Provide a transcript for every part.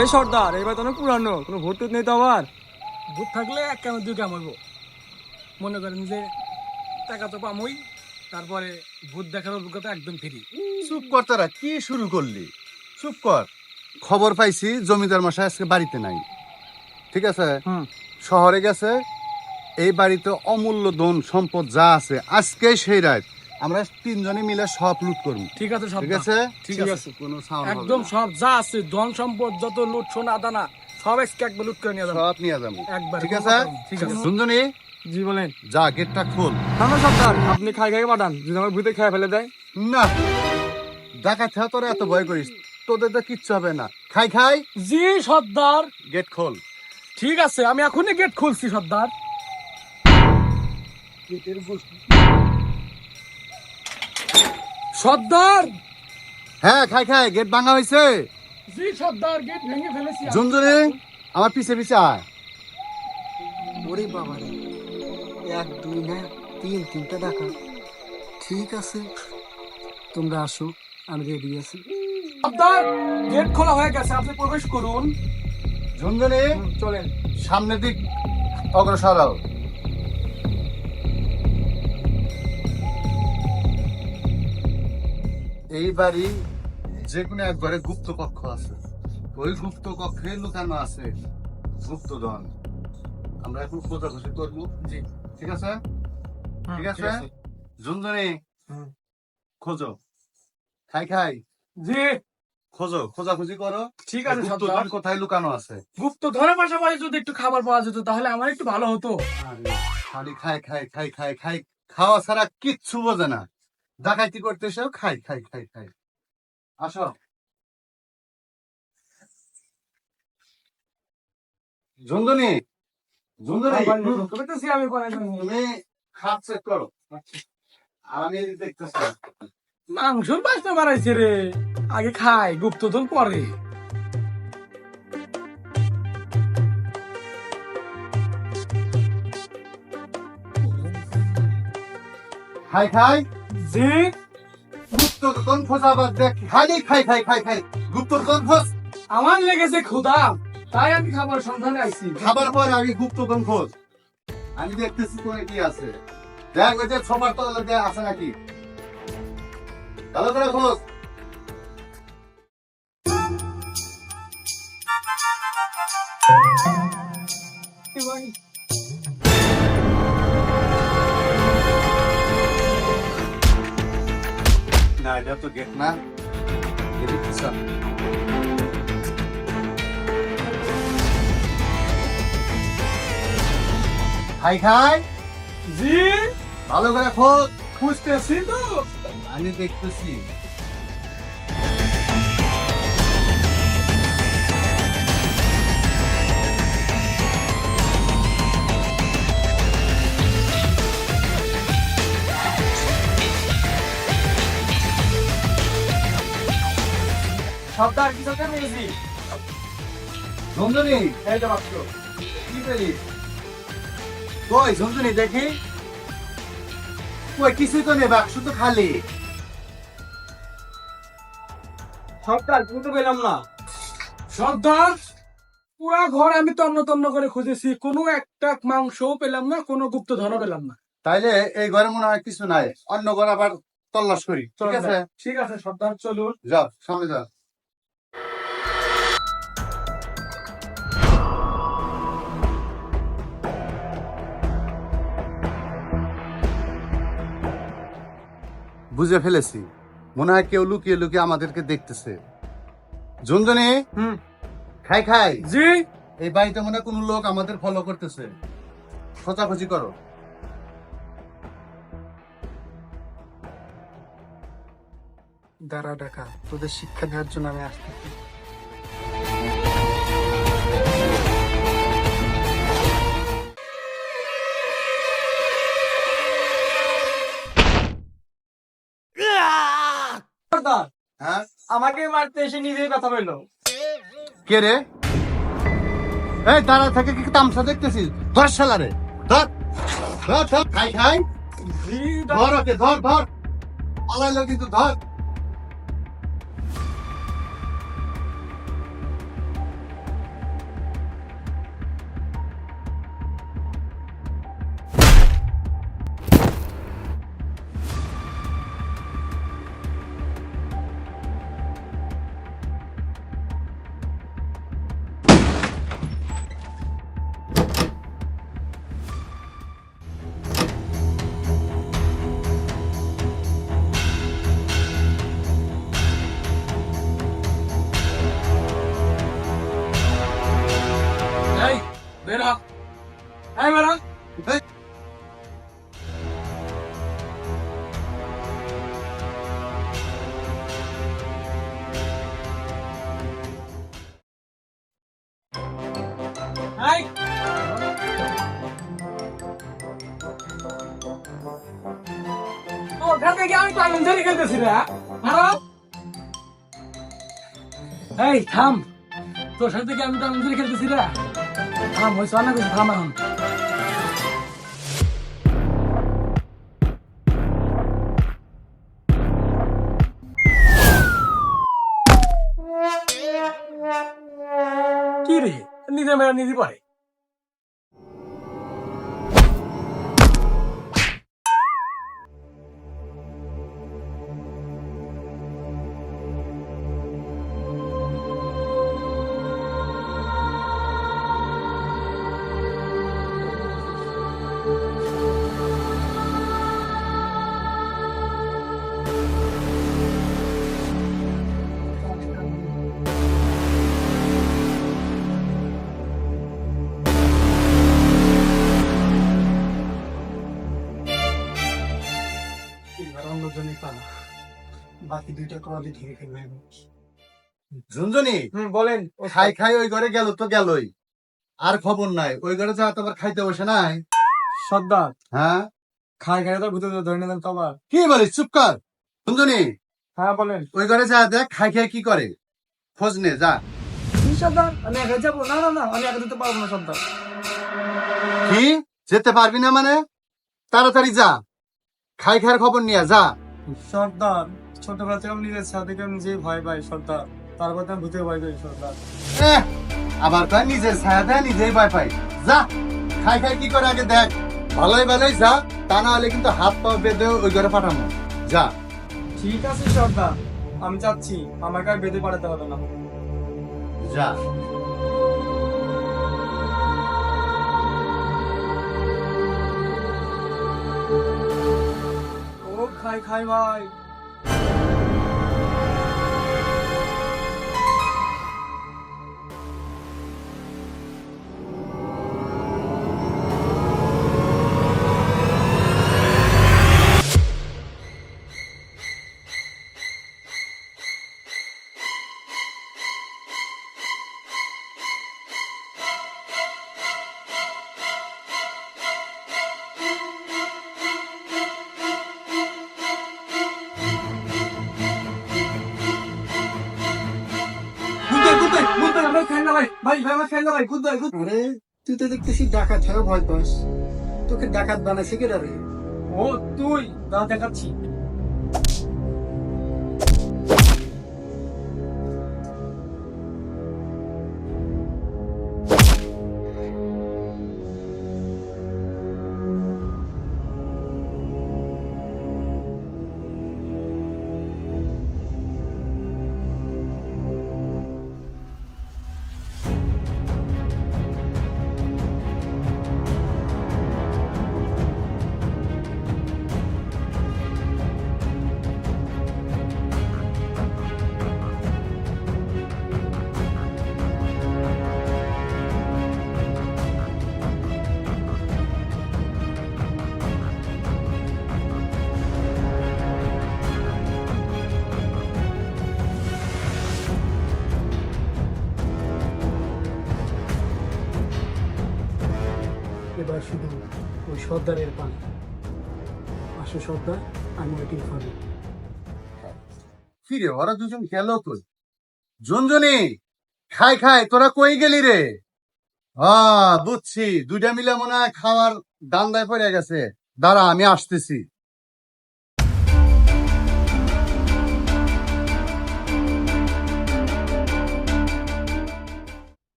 এই সর্দার এবার তো অনেক পুরানো, কোনো ভূত টুত নেই তো আবার? ভূত থাকলে এক কামে দুই কাম হইব। মনে করেন যে টাকা তো পামই, তারপরে ভূত দেখার অভিজ্ঞতা একদম ফ্রি। চুপ কর, তোরা কি শুরু করলি? চুপ কর। খবর পাইছি জমিদার মশাই আজকে বাড়িতে নাই, ঠিক আছে? শহরে গেছে। এই বাড়িতে অমূল্য ধন সম্পদ যা আছে আজকে সেই রাত আমরা তিনজনে মিলে সব লুট করবো। ঠিক আছে সব, ঠিক আছে? ঠিক আছে। কোনো sound হবে একদম না। সব যা আছে ধন সম্পদ যত লুট সোনা দানা সব আজকে একবার লুট করে নিয়ে যাবো সব নিয়ে যাবো, একবার। ঠিক আছে? ঠিক আছে। সুন্দরী, জি বলেন। যা গেটটা খোল। না সর্দার, আপনি খাই খাই পাঠান, যদি আমার ভূতে খেয়ে ফেলে দেয়। না, ডাকাত হ্যাঁ, তোরা এত ভয় করিস, তোদের তো কিচ্ছু হবে না। খাই খাই, জি সর্দার। গেট খোল। ঠিক আছে, আমি এখনই গেট খুলছি সর্দার। সর্দার। হ্যাঁ খাই খাই, গেট ভাঙা হয়েছে। জি সর্দার, গেট ভেঙে ফেলেছি। জঞ্জুরি, আমার পিছে পিছে আয়। ওরে বাবা রে, এক দুই না তিনটা টাকা। ঠিক আছে, তোমরা আসো, আমি রেডি আছি। সর্দার, গেট খোলা হয়ে গেছে, আপনি প্রবেশ করুন। জঞ্জুরি, চলেন। সামনের দিক অগ্রসর হও। এই বাড়ি যে কোনো একবারে গুপ্ত কক্ষ আছে, ওই গুপ্ত কক্ষে লুকানো আছে গুপ্তধন। আমরা এখন খোঁজাখুঁজি করবো। জি, ঠিক আছে? ঠিক আছে জুনজনি, খোঁজো। খাই খাই, জি খোঁজো, খোঁজাখুঁজি করো। ঠিক আছে গুপ্তধন সর্দার। কোথায় লুকানো আছে? গুপ্ত ধরে পাশাপাশি যদি একটু খাবার পাওয়া যেত তাহলে আমার একটু ভালো হতো। আরে, খালি খাই খাই খাই খাই খাই, খাওয়া ছাড়া কিচ্ছু বোঝে না। ডাকাইতি করতে এসেও খাই খাই খাই খাই। আসো জন্দনি, জন্দনি, করতেছি আমি কোন তুমি খাট চেক করো আর আমি এদিকে দেখতেছি। মাংসর বাসনা বাড়াইছে রে, আগে খাই গুপ্তধন পরে। খাই খাই, জি গুপ্তধন খোঁজাবার দেখ, খালি খাই খাই খাই খাই, গুপ্তধন খোঁজ। আমার লেগেছে ক্ষুধা, তাই আমি খাবার সন্ধানে আইছি। খাবার পর আগে গুপ্তধন খোঁজ। আমি দেখতেছি কোনে কি আছে, দেখ ওই যে সবার তলাতে আছে নাকি, ভালো করে খোঁজ। না, এটা তো গেট না, এটা পিছন। খাই খাই, জি ভালো করে খোঁজ। খুঁজতেছি তো। আমি দেখতেছি। সর্দার কিছু একটা পেয়েছি। ঝঞ্ঝনি, এই যে বাক্স। কি পেলিস? কই ঝঞ্ঝনি দেখি। কই কিছুই তো নেই, বাক্স তো খালি। সর্দার কিন্তু পেলাম না। সর্দার, পুরা ঘর আমি তন্ন তন্ন করে খুঁজেছি, কোনো একটা মাংসও পেলাম না, কোনো গুপ্তধনও পেলাম না। তাইলে এই ঘরে মনে হয় কিছু নাই, অন্য ঘর আবার তল্লাশ করি। ঠিক আছে, ঠিক আছে সর্দার, চলুন। যাও সামনে যাও। বুঝে ফেলেছি, মনে হয় কেউ লুকিয়ে লুকিয়ে আমাদেরকে দেখতেছে। ঝঞ্ঝনি, খাই খাই, জি এই বাড়িতে মনে হয় কোনো লোক আমাদের ফলো করতেছে, খোঁজাখুঁজি করো। দাঁড়া টাকা, তোদের শিক্ষা দেওয়ার জন্য আমি আসতেছি। সর্দার হ্যাঁ, আমাকে মারতে এসে নিজেই কথা বললো। কে রে? এই দাঁড়া থেকে কি তামসা দেখতেছিস? ধর শালারে, ধর ধর ধর। খাই খাই, জি ধর ওকে, ধর ধর, পালাইলো কিন্তু, ধর। এই বাড়া এই, এই ও ঘর থেকে আমি টাইম ধরে খেলতেছি রে আরো এই থাম তোর সাথে কি আমি টাইম ধরে খেলতেছি রে থাম ওই সোনা কিছু থাম এখন কি রে নিজে মেরা নিজে পারে এবার অন্যজনই পালা বাকি দুইটা কলে ধীরে ফেলবে ঝুনঝুনি বলেন ও খাই খাই ওই ঘরে গেল তো গেলই, আর খবর নাই। ওই ঘরে যা তোমার খাইতে বসে নাই। সর্দার হ্যাঁ খাই খাই তো ভূতে ধরে নিলেন তো আবার। কি বলিস, চুপ কর। ঝুনঝুনি হ্যাঁ বলেন। ওই ঘরে যা, দেখ খাই খাই কি করে, খোঁজ নে যা। কি সর্দার আমি একা যাবো? না না না আমি একা যেতে পারবো না সর্দার। কি যেতে পারবি না মানে? তাড়াতাড়ি যা, খাই খাইয়ের খবর নিয়ে যা। সর্দার ছোটবেলা থেকে আমি নিজের সাথে আমি নিজেই ভয় পাই সর্দার, তারপর আমি ভূতে ভয় পাই সর্দার। এহ, আবার কয় নিজের ছায়া দেয় নিজেই ভয় পাই। যা, খাই খাই কি করে আগে দেখ। ভালোই ভালোই যা, তা না হলে কিন্তু হাত পা বেঁধে ওই ঘরে পাঠানো। যা ঠিক আছে সর্দার, আমি যাচ্ছি, আমাকে আর বেঁধে পাঠাতে হবে না। যা। ও খাই খাই ভাই। আমার খেয়াল না ভাই, ভাই ভাই আমার খেয়াল না ভাই, গুড ভাই গুড। আরে তুই তো দেখতেছি ডাকাত হয়ে ভয় পাস, তোকে ডাকাত বানাইছে কে রে? ও তুই দাঁড়া দেখাচ্ছি। এবার শুধু ওই সর্দারের পান। আসো সর্দার, আমি ওয়েটিং ফর ইউ। কি রে, ওরা দুজন গেল তুই? ঝুনঝুনি খাই খাই তোরা কই গেলি রে? বুঝছি, দুইটা মিলে মনে হয় খাওয়ার দান্দায় পড়ে গেছে। দাঁড়া আমি আসতেছি।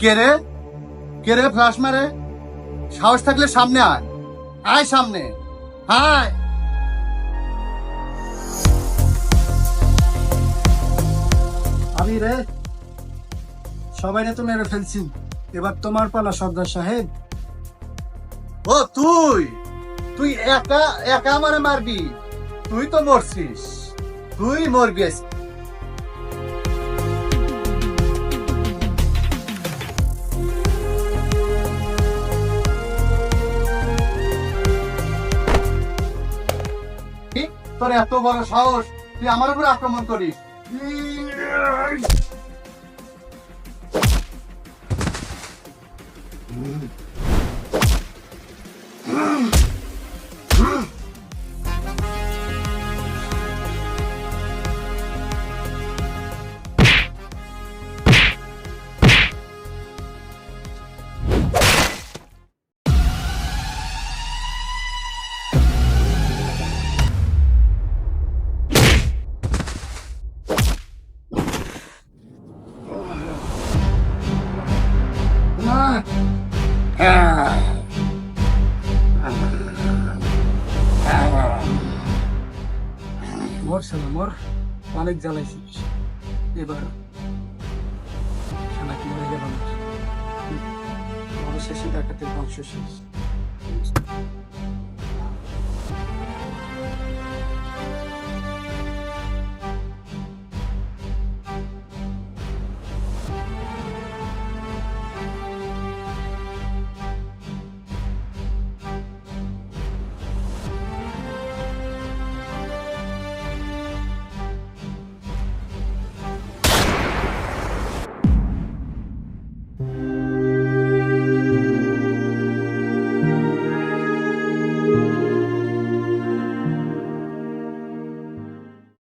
কে রে, কে রে ফ্লাশ মারে? সাহস থাকলে সামনে আয়, আয় সামনে আয়। আমি রে, সবাই তো মেরে ফেলছি, এবার তোমার পালা সর্দার সাহেব। ও তুই, তুই একা একা আমারে মারবি? তুই তো মরছিস, তুই মরবি আজকে। তোর এত বড় সাহস, তুই আমার উপর আক্রমণ করিস? মর শালা মর, অনেক জ্বালাইছিস, এবার শালা কি মরে গেল না, অবশেষে ডাকাতের বংশ শেষ।